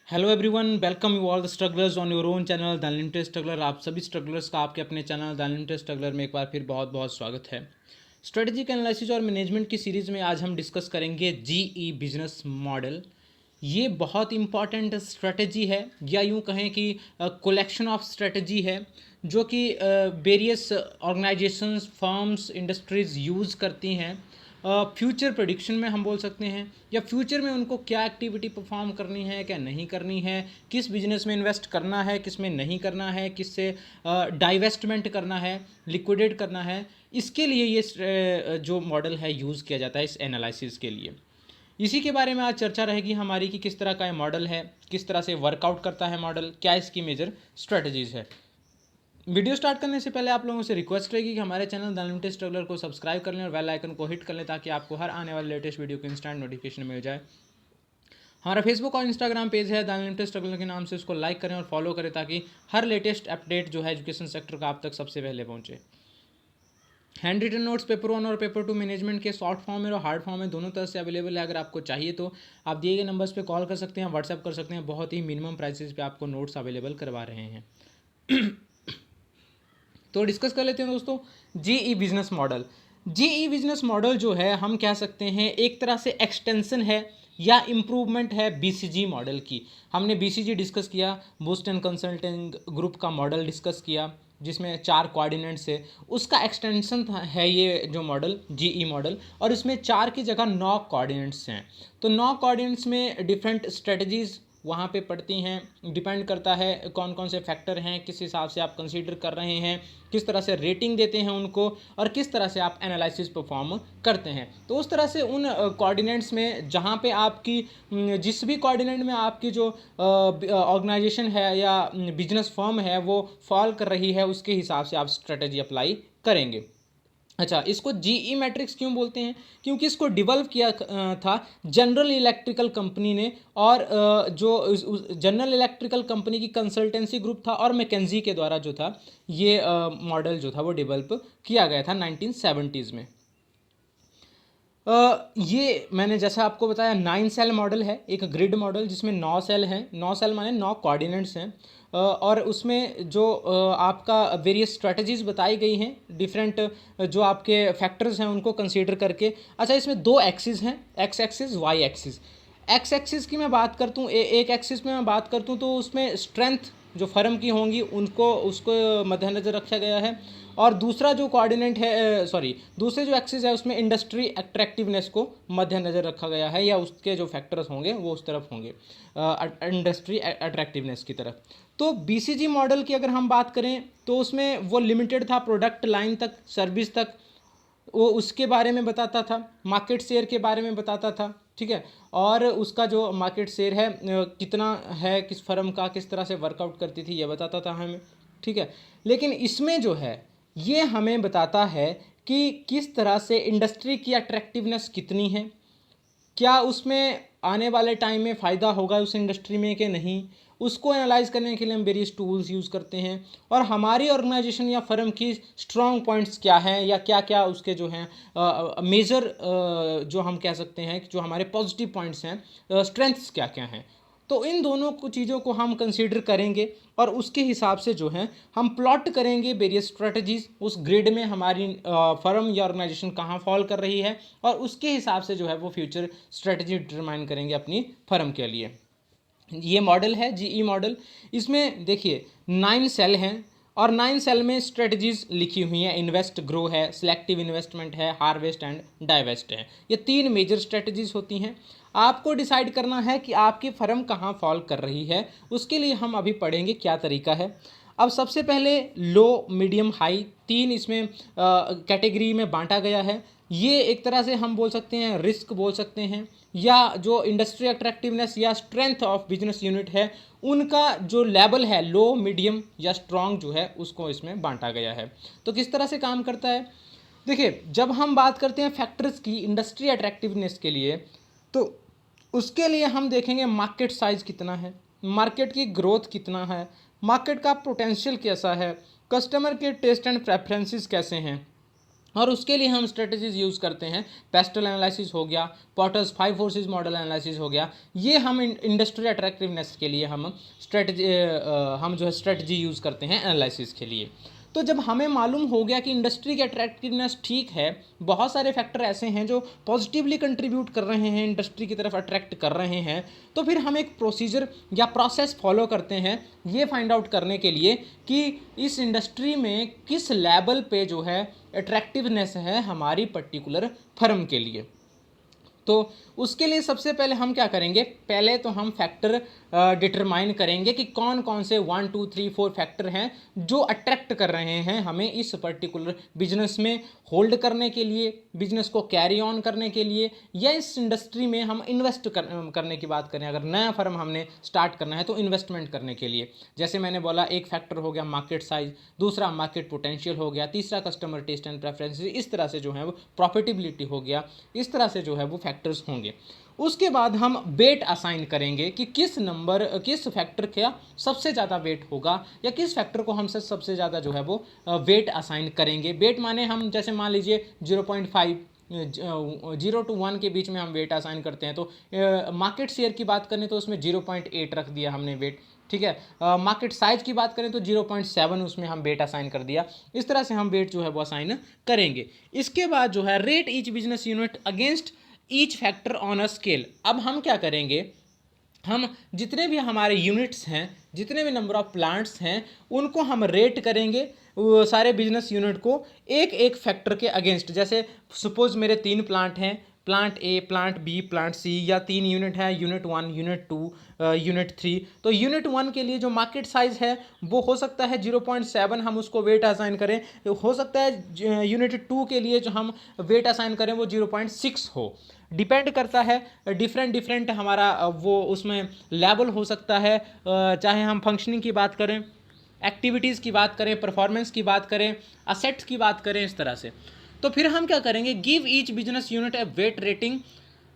Hello everyone, welcome you all the strugglers on your own channel the unlimited struggler. आप सभी strugglers का आपके अपने चैनल द अनलिमिटेड स्ट्रगलर में एक बार फिर बहुत बहुत स्वागत है। स्ट्रेटजिक एनालिसिस और मैनेजमेंट की सीरीज़ में आज हम डिस्कस करेंगे जीई बिजनेस मॉडल। ये बहुत इंपॉर्टेंट स्ट्रेटजी है, या यूँ कहें कि कलेक्शन ऑफ स्ट्रेटजी है जो कि various organisations, firms, industries use करती हैं फ्यूचर प्रेडिक्शन में, हम बोल सकते हैं, या फ्यूचर में उनको क्या एक्टिविटी परफॉर्म करनी है, क्या नहीं करनी है, किस बिजनेस में इन्वेस्ट करना है, किस में नहीं करना है, किससे डाइवेस्टमेंट करना है, लिक्विडेट करना है। इसके लिए ये जो मॉडल है यूज़ किया जाता है इस एनालिसिस के लिए। इसी के बारे में आज चर्चा रहेगी हमारी कि किस तरह का ये मॉडल है, किस तरह से वर्कआउट करता है मॉडल, क्या इसकी मेजर स्ट्रेटजीज है। वीडियो स्टार्ट करने से पहले आप लोगों से रिक्वेस्ट रहेगी कि हमारे चैनल द अनलिमिटेड स्ट्रगलर को सब्सक्राइब कर लें और बेल आइकन को हिट कर लें ताकि आपको हर आने वाले लेटेस्ट वीडियो की इंस्टेंट नोटिफिकेशन मिल जाए। हमारा फेसबुक और इंस्टाग्राम पेज है द अनलिमिटेड स्ट्रगलर के नाम से, उसको लाइक करें और फॉलो करें ताकि हर लेटेस्ट अपडेट जो है एजुकेशन सेक्टर का आप तक सबसे पहले पहुंचे। हैंड रिटन नोट्स पेपर 1 और पेपर 2 मैनेजमेंट के शॉर्ट फॉर्म में और हार्ड फॉर्म में दोनों तरह से अवेलेबल है। अगर आपको चाहिए तो आप दिए गए नंबर्स पे कॉल कर सकते हैं, व्हाट्सएप कर सकते हैं। बहुत ही मिनिमम प्राइसेस पे आपको नोट्स अवेलेबल करवा रहे हैं। तो डिस्कस कर लेते हैं दोस्तों, GE business model. GE business model जो है हम कह सकते हैं एक तरह से एक्सटेंशन है या इम्प्रूवमेंट है बीसीजी मॉडल की। हमने बीसीजी डिस्कस किया, बूस्ट एंड कंसल्टिंग ग्रुप का मॉडल डिस्कस किया जिसमें 4 कोऑर्डिनेट्स है, उसका एक्सटेंशन है ये जो मॉडल जीई मॉडल। और इसमें 4 की जगह 9 कोऑर्डिनेट्स हैं। तो 9 कोऑर्डिनेट्स में डिफरेंट स्ट्रेटजीज वहाँ पे पड़ती हैं। डिपेंड करता है कौन कौन से फैक्टर हैं, किस हिसाब से आप कंसीडर कर रहे हैं, किस तरह से रेटिंग देते हैं उनको, और किस तरह से आप एनालिसिस परफॉर्म करते हैं। तो उस तरह से उन कोऑर्डिनेट्स में जहाँ पे आपकी जिस भी कोऑर्डिनेट में आपकी जो ऑर्गेनाइजेशन है या बिजनेस फर्म है वो फॉल कर रही है, उसके हिसाब से आप स्ट्रेटजी अप्लाई करेंगे। अच्छा, इसको जीई मैट्रिक्स क्यों बोलते हैं? क्योंकि इसको डेवलप किया था जनरल इलेक्ट्रिकल कंपनी ने, और जो जनरल इलेक्ट्रिकल कंपनी की कंसल्टेंसी ग्रुप था और मैकेंजी के द्वारा जो था ये मॉडल जो था वो डेवलप किया गया था 1970s में। ये मैंने जैसा आपको बताया 9 सेल मॉडल है, एक ग्रिड मॉडल जिसमें 9 सेल हैं। 9 सेल माने 9 कोऑर्डिनेट्स हैं। और उसमें जो आपका वेरियस स्ट्रेटजीज बताई गई हैं, डिफरेंट जो आपके फैक्टर्स हैं उनको कंसीडर करके। अच्छा, इसमें 2 एक्सिस हैं, X axis, Y axis. X axis की मैं बात करता हूँ, एक एक्सिस में मैं बात करता हूँ तो उसमें स्ट्रेंथ जो फर्म की होंगी उनको उसको मद्देनज़र रखा गया है। और दूसरा जो कोऑर्डिनेट है, दूसरे जो एक्सिस है उसमें इंडस्ट्री अट्रैक्टिवनेस को मद्देनज़र रखा गया है, या उसके जो फैक्टर्स होंगे वो उस तरफ होंगे, इंडस्ट्री अट्रैक्टिवनेस की तरफ। तो बीसीजी मॉडल की अगर हम बात करें तो उसमें वो लिमिटेड था प्रोडक्ट लाइन तक, सर्विस तक, वो उसके बारे में बताता था, मार्केट शेयर के बारे में बताता था। ठीक है, और उसका जो मार्केट शेयर है कितना है, किस फर्म का, किस तरह से वर्कआउट करती थी, ये बताता था हमें। ठीक है, लेकिन इसमें जो है ये हमें बताता है कि किस तरह से इंडस्ट्री की अट्रैक्टिवनेस कितनी है, क्या उसमें आने वाले टाइम में फ़ायदा होगा उस इंडस्ट्री में कि नहीं। उसको एनालाइज करने के लिए हम वेरियस टूल्स यूज़ करते हैं, और हमारी ऑर्गेनाइजेशन या फर्म की स्ट्रॉन्ग पॉइंट्स क्या हैं, या क्या क्या उसके जो हैं मेजर जो हम कह सकते हैं कि जो हमारे पॉजिटिव पॉइंट्स हैं, स्ट्रेंथ्स क्या क्या हैं। तो इन दोनों को चीज़ों को हम कंसीडर करेंगे और उसके हिसाब से जो है हम प्लॉट करेंगे वेरियस स्ट्रेटजीज, उस ग्रिड में हमारी फर्म या ऑर्गेनाइजेशन कहाँ फॉल कर रही है, और उसके हिसाब से जो है वो फ्यूचर स्ट्रेटजी डिटरमाइन करेंगे अपनी फर्म के लिए। ये मॉडल है जीई मॉडल। इसमें देखिए 9 सेल हैं, और 9 सेल में स्ट्रेटजीज लिखी हुई हैं। इन्वेस्ट, ग्रो है, सिलेक्टिव इन्वेस्टमेंट है, हार्वेस्ट एंड डाइवेस्ट है। ये 3 मेजर स्ट्रेटजीज होती हैं। आपको डिसाइड करना है कि आपकी फर्म कहाँ फॉल कर रही है, उसके लिए हम अभी पढ़ेंगे क्या तरीका है। अब सबसे पहले लो, मीडियम, हाई, 3 इसमें कैटेगरी में बांटा गया है। ये एक तरह से हम बोल सकते हैं रिस्क बोल सकते हैं, या जो इंडस्ट्री अट्रैक्टिवनेस या स्ट्रेंथ ऑफ बिजनेस यूनिट है उनका जो लेवल है, लो, मीडियम या स्ट्रॉन्ग जो है, उसको इसमें बांटा गया है। तो किस तरह से काम करता है, देखिए जब हम बात करते हैं फैक्टर्स की इंडस्ट्री अट्रैक्टिवनेस के लिए, तो उसके लिए हम देखेंगे मार्केट साइज कितना है, मार्केट की ग्रोथ कितना है, मार्केट का पोटेंशियल कैसा है, कस्टमर के टेस्ट एंड प्रेफरेंसेस कैसे हैं, और उसके लिए हम स्ट्रेटजीज यूज़ करते हैं। पेस्टल एनालिसिस हो गया, पॉटर्स 5 फोर्सेस मॉडल एनालिसिस हो गया, ये हम इंडस्ट्री अट्रैक्टिवनेस के लिए हम जो है स्ट्रेटजी यूज़ करते हैं एनालिसिस के लिए। तो जब हमें मालूम हो गया कि इंडस्ट्री की अट्रैक्टिवनेस ठीक है, बहुत सारे फैक्टर ऐसे हैं जो पॉजिटिवली कंट्रीब्यूट कर रहे हैं, इंडस्ट्री की तरफ अट्रैक्ट कर रहे हैं, तो फिर हम एक प्रोसीजर या प्रोसेस फॉलो करते हैं ये फाइंड आउट करने के लिए कि इस इंडस्ट्री में किस लेवल पे जो है अट्रैक्टिवनेस है हमारी पर्टिकुलर फर्म के लिए। तो उसके लिए सबसे पहले हम क्या करेंगे, पहले तो हम फैक्टर डिटरमाइन करेंगे कि कौन कौन से 1 2 3 4 फैक्टर हैं जो अट्रैक्ट कर रहे हैं हमें इस पर्टिकुलर बिजनेस में होल्ड करने के लिए, बिजनेस को कैरी ऑन करने के लिए, या इस इंडस्ट्री में हम इन्वेस्ट करने की बात करें, अगर नया फर्म हमने स्टार्ट करना है तो इन्वेस्टमेंट करने के लिए। जैसे मैंने बोला एक फैक्टर हो गया मार्केट साइज, दूसरा मार्केट पोटेंशियल हो गया, तीसरा कस्टमर टेस्ट एंड प्रेफरेंसेस, इस तरह से जो है वो प्रॉफिटेबिलिटी हो गया, इस तरह से जो है वो फैक्टर्स होंगे। उसके बाद हम वेट असाइन करेंगे कि किस फैक्टर का सबसे ज़्यादा वेट होगा, या किस फैक्टर को हम सबसे ज़्यादा जो है वो वेट असाइन करेंगे। वेट माने हम जैसे मान लीजिए 0.5 0 to 1 के बीच में हम वेट असाइन करते हैं, तो मार्केट शेयर की बात करें तो उसमें 0.8 रख दिया हमने वेट, ठीक है। मार्केट साइज की बात करें तो 0.7 उसमें हम वेट असाइन कर दिया। इस तरह से हम वेट जो है वो असाइन करेंगे। इसके बाद जो है rate each business unit against each factor on a scale. अब हम क्या करेंगे, हम जितने भी हमारे यूनिट्स हैं, जितने भी नंबर ऑफ प्लांट्स हैं, उनको हम रेट करेंगे वो सारे बिजनेस यूनिट को एक एक फैक्टर के अगेंस्ट। जैसे सपोज मेरे 3 प्लांट हैं, plant A, plant B, plant सी, या 3 यूनिट है, यूनिट 1, यूनिट 2, यूनिट 3। तो यूनिट 1 के लिए जो मार्केट साइज है वो हो सकता है 0.7, हम उसको वेट असाइन करें। हो सकता है यूनिट 2 के लिए जो हम वेट असाइन करें वो 0.6 हो। डिपेंड करता है, डिफरेंट हमारा वो उसमें लेवल हो सकता है। चाहे हम फंक्शनिंग की बात करें, एक्टिविटीज़ की बात करें, परफॉर्मेंस की बात करें, असेट्स की बात करें, इस तरह से। तो फिर हम क्या करेंगे, give each business unit a weight rating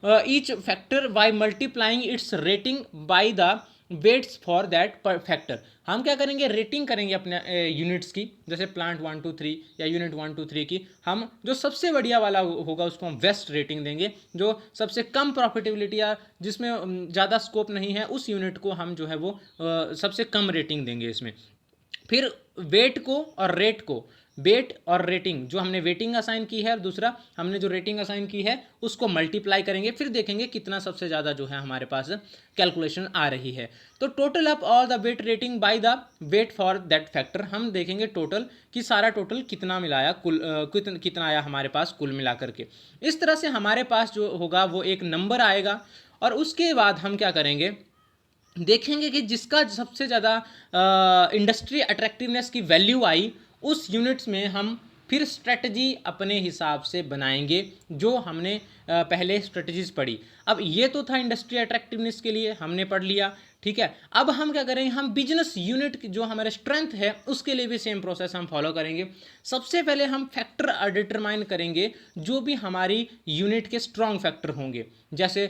each factor by multiplying its rating by the weights for that factor. हम क्या करेंगे, रेटिंग करेंगे अपने यूनिट्स की, जैसे प्लांट 1 2 3 या यूनिट 1 2 3 की। हम जो सबसे बढ़िया वाला होगा उसको हम बेस्ट रेटिंग देंगे, जो सबसे कम प्रॉफिटेबिलिटी या जिसमें ज़्यादा स्कोप नहीं है उस यूनिट को हम जो है वो सबसे कम रेटिंग देंगे इसमें। फिर वेट को और रेट को, वेट और रेटिंग, जो हमने वेटिंग असाइन की है और दूसरा हमने जो रेटिंग असाइन की है उसको मल्टीप्लाई करेंगे, फिर देखेंगे कितना सबसे ज़्यादा जो है हमारे पास कैलकुलेशन आ रही है। तो total up all the weight rating by the weight for that factor, हम देखेंगे टोटल कि सारा टोटल कितना मिलाया, कुल कितना आया हमारे पास कुल मिला करके। इस तरह से हमारे पास जो होगा वो एक नंबर आएगा, और उसके बाद हम क्या करेंगे, देखेंगे कि जिसका सबसे ज़्यादा इंडस्ट्री अट्रैक्टिवनेस की वैल्यू आई, उस यूनिट्स में हम फिर स्ट्रेटजी अपने हिसाब से बनाएंगे, जो हमने पहले स्ट्रेटजीज पढ़ी। अब ये तो था इंडस्ट्री अट्रैक्टिवनेस के लिए हमने पढ़ लिया, ठीक है। अब हम क्या करेंगे, हम बिजनेस यूनिट की जो हमारे स्ट्रेंथ है उसके लिए भी सेम प्रोसेस हम फॉलो करेंगे। सबसे पहले हम फैक्टर डिटरमाइन करेंगे जो भी हमारी यूनिट के स्ट्रॉन्ग फैक्टर होंगे, जैसे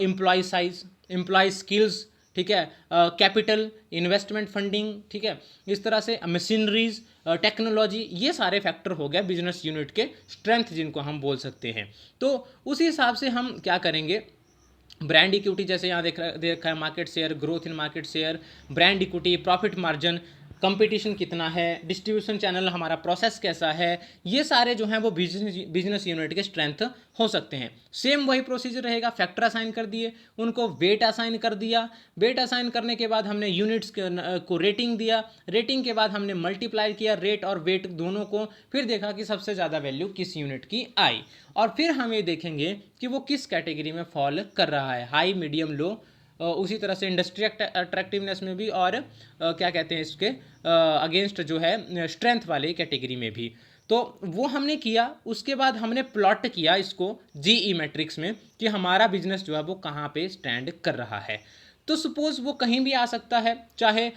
एम्प्लॉय साइज, एम्प्लॉय स्किल्स, ठीक है, कैपिटल, इन्वेस्टमेंट फंडिंग, ठीक है, इस तरह से मशीनरीज, टेक्नोलॉजी, ये सारे फैक्टर हो गए बिजनेस यूनिट के स्ट्रेंथ जिनको हम बोल सकते हैं। तो उसी हिसाब से हम क्या करेंगे, ब्रांड इक्विटी, जैसे यहाँ देखा है market share, growth in market share, brand equity, profit margin, competition कितना है, डिस्ट्रीब्यूशन चैनल हमारा प्रोसेस कैसा है, ये सारे जो हैं वो बिजनेस यूनिट के स्ट्रेंथ हो सकते हैं। सेम वही प्रोसीजर रहेगा, फैक्टर असाइन कर दिए, उनको वेट असाइन कर दिया, वेट असाइन करने के बाद हमने यूनिट्स को रेटिंग दिया, रेटिंग के बाद हमने मल्टीप्लाई किया रेट और वेट दोनों को, फिर देखा कि सबसे ज़्यादा वैल्यू किस यूनिट की आई, और फिर हम ये देखेंगे कि वो किस कैटेगरी में फॉल कर रहा है, हाई, मीडियम, लो। उसी तरह से इंडस्ट्री अट्रैक्टिवनेस में भी, और क्या कहते हैं इसके अगेंस्ट जो है स्ट्रेंथ वाले कैटेगरी में भी। तो वो हमने किया, उसके बाद हमने प्लॉट किया इसको जीई मैट्रिक्स में कि हमारा बिजनेस जो है वो कहाँ पे स्टैंड कर रहा है। तो सपोज़ वो कहीं भी आ सकता है, चाहे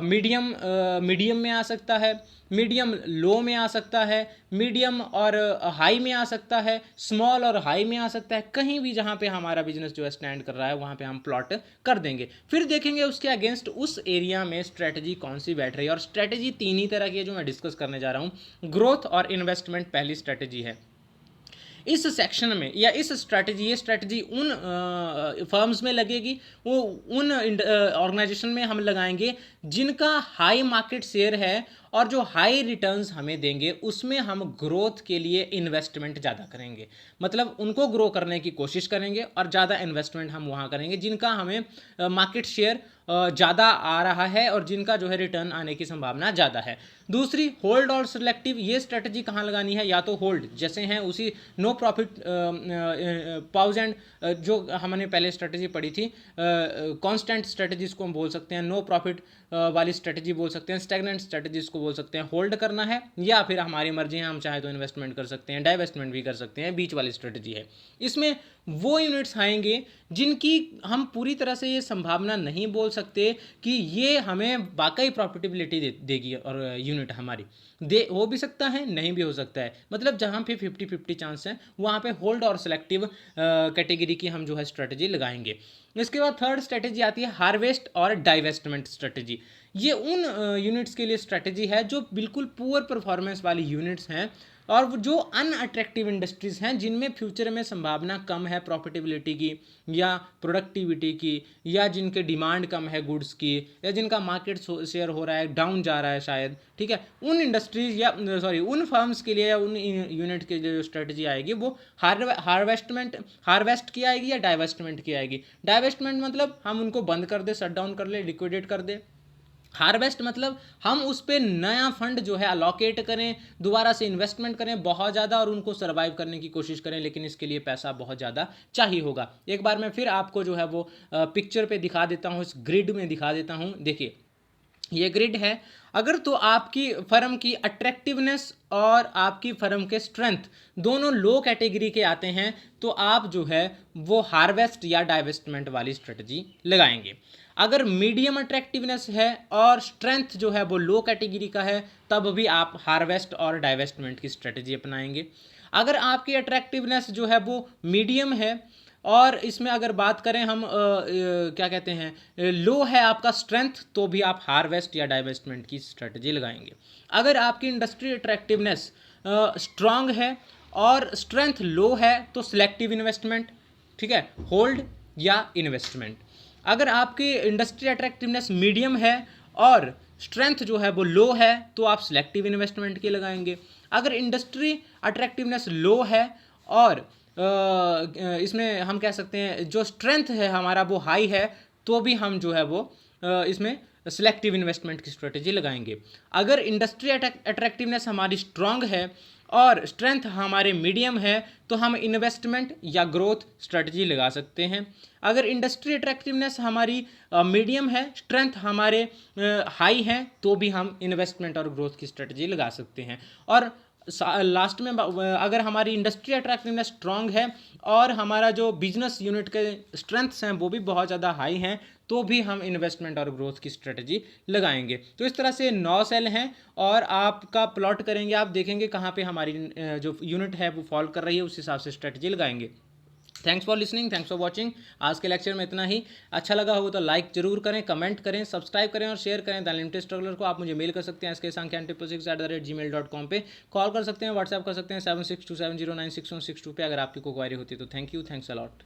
मीडियम में आ सकता है, मीडियम लो में आ सकता है, मीडियम और हाई में आ सकता है, स्मॉल और हाई में आ सकता है, कहीं भी जहाँ पे हमारा बिजनेस जो है स्टैंड कर रहा है वहाँ पे हम प्लॉट कर देंगे। फिर देखेंगे उसके अगेंस्ट उस एरिया में स्ट्रेटजी कौन सी बैठ रही है। और स्ट्रेटजी 3 ही तरह की है जो मैं डिस्कस करने जा रहा हूँ। ग्रोथ और इन्वेस्टमेंट पहली स्ट्रेटजी है। इस सेक्शन में या इस स्ट्रैटेजी, ये स्ट्रैटेजी उन फर्म्स में लगेगी, वो उन ऑर्गेनाइजेशन में हम लगाएंगे जिनका हाई मार्केट शेयर है और जो हाई रिटर्न्स हमें देंगे उसमें हम ग्रोथ के लिए इन्वेस्टमेंट ज़्यादा करेंगे। मतलब उनको ग्रो करने की कोशिश करेंगे और ज़्यादा इन्वेस्टमेंट हम वहाँ करेंगे जिनका हमें मार्केट शेयर ज़्यादा आ रहा है और जिनका जो है रिटर्न आने की संभावना ज़्यादा है। दूसरी होल्ड और सिलेक्टिव, ये स्ट्रेटजी कहाँ लगानी है, या तो होल्ड जैसे हैं उसी नो प्रॉफिट पाउज एंड जो हमने पहले स्ट्रेटजी पढ़ी थी, कांस्टेंट स्ट्रेटजीज को हम बोल सकते हैं, नो प्रॉफिट वाली स्ट्रेटजी बोल सकते हैं, स्टैग्नेंट स्ट्रेटजीज को बोल सकते हैं। होल्ड करना है या फिर हमारी मर्जी है, हम चाहे तो इन्वेस्टमेंट कर सकते हैं, डाइवेस्टमेंट भी कर सकते हैं, बीच वाली स्ट्रेटजी है। इसमें वो यूनिट्स आएंगे जिनकी हम पूरी तरह से ये संभावना नहीं बोल सकते कि ये हमें वाकई प्रॉफिटेबिलिटी देगी, और यूनिट हमारी हो भी सकता है, नहीं भी हो सकता है। मतलब जहाँ पे 50-50 चांस है वहाँ पे होल्ड और सेलेक्टिव कैटेगरी की हम जो है स्ट्रेटजी लगाएंगे। इसके बाद थर्ड स्ट्रेटजी आती है हार्वेस्ट और डाइवेस्टमेंट स्ट्रेटजी। ये उन यूनिट्स के लिए स्ट्रेटजी है जो बिल्कुल पुअर परफॉर्मेंस वाली यूनिट्स हैं और वो जो अनअट्रैक्टिव इंडस्ट्रीज हैं जिनमें फ्यूचर में संभावना कम है प्रॉफिटेबिलिटी की या प्रोडक्टिविटी की, या जिनके डिमांड कम है गुड्स की, या जिनका मार्केट शेयर हो रहा है, डाउन जा रहा है शायद, ठीक है। उन इंडस्ट्रीज या उन फर्म्स के लिए या उन यूनिट के लिए जो स्ट्रेटजी आएगी वो हार्वेस्ट की आएगी या डाइवेस्टमेंट की आएगी। डाइवेस्टमेंट मतलब हम उनको बंद कर दे, शट डाउन कर ले, लिक्विडेट कर दे। हार्वेस्ट मतलब हम उस पर नया फंड जो है अलोकेट करें, दोबारा से इन्वेस्टमेंट करें बहुत ज़्यादा और उनको सर्वाइव करने की कोशिश करें, लेकिन इसके लिए पैसा बहुत ज़्यादा चाहिए होगा। एक बार मैं फिर आपको जो है वो पिक्चर पे दिखा देता हूँ, इस ग्रिड में दिखा देता हूँ। देखिए ये ग्रिड है। अगर तो आपकी फर्म की अट्रैक्टिवनेस और आपकी फर्म के स्ट्रेंथ दोनों लो कैटेगरी के आते हैं तो आप जो है वो हार्वेस्ट या डाइवेस्टमेंट वाली स्ट्रेटजी लगाएंगे। अगर मीडियम अट्रैक्टिवनेस है और स्ट्रेंथ जो है वो लो कैटेगरी का है तब भी आप हार्वेस्ट और डाइवेस्टमेंट की स्ट्रेटजी अपनाएंगे। अगर आपकी अट्रैक्टिवनेस जो है वो मीडियम है और इसमें अगर बात करें हम क्या कहते हैं लो है आपका स्ट्रेंथ, तो भी आप हार्वेस्ट या डाइवेस्टमेंट की स्ट्रेटजी लगाएंगे। अगर आपकी इंडस्ट्री अट्रैक्टिवनेस स्ट्रांग है और स्ट्रेंथ लो है तो सिलेक्टिव इन्वेस्टमेंट, ठीक है, होल्ड या इन्वेस्टमेंट। अगर आपकी इंडस्ट्री अट्रैक्टिवनेस मीडियम है और स्ट्रेंथ जो है वो लो है तो आप सिलेक्टिव इन्वेस्टमेंट की लगाएंगे। अगर इंडस्ट्री अट्रैक्टिवनेस लो है और इसमें हम कह सकते हैं जो स्ट्रेंथ है हमारा वो हाई है तो भी हम जो है वो इसमें सिलेक्टिव इन्वेस्टमेंट की स्ट्रेटजी लगाएंगे। अगर इंडस्ट्री अट्रैक्टिवनेस हमारी स्ट्रांग है और स्ट्रेंथ हमारे मीडियम है तो हम इन्वेस्टमेंट या ग्रोथ स्ट्रेटजी लगा सकते हैं। अगर इंडस्ट्री अट्रैक्टिवनेस हमारी मीडियम है, स्ट्रेंथ हमारे हाई है तो भी हम इन्वेस्टमेंट और ग्रोथ की स्ट्रेटजी लगा सकते हैं। और लास्ट में अगर हमारी इंडस्ट्री अट्रैक्टिवनेस स्ट्रांग है और हमारा जो बिजनेस यूनिट के स्ट्रेंथ्स हैं वो भी बहुत ज़्यादा हाई हैं तो भी हम इन्वेस्टमेंट और ग्रोथ की स्ट्रेटजी लगाएंगे। तो इस तरह से 9 सेल हैं और आपका प्लॉट करेंगे, आप देखेंगे कहाँ पे हमारी जो यूनिट है वो फॉलो कर रही है, उस हिसाब से स्ट्रेटजी लगाएंगे। Thanks for listening, thanks for watching. आज के लेक्चर में इतना ही। अच्छा लगा हो तो लाइक जरूर करें, कमेंट करें, सब्सक्राइब करें और शेयर करें। द लिमिटेड स्ट्रगलर को आप मुझे मेल कर सकते हैं sksankhya666@gmail.com पे, कॉल कर सकते हैं, व्हाट्सएप कर सकते हैं 7627096162 पे अगर आपकी कोई क्वारी होती है तो। Thank you, thanks a lot.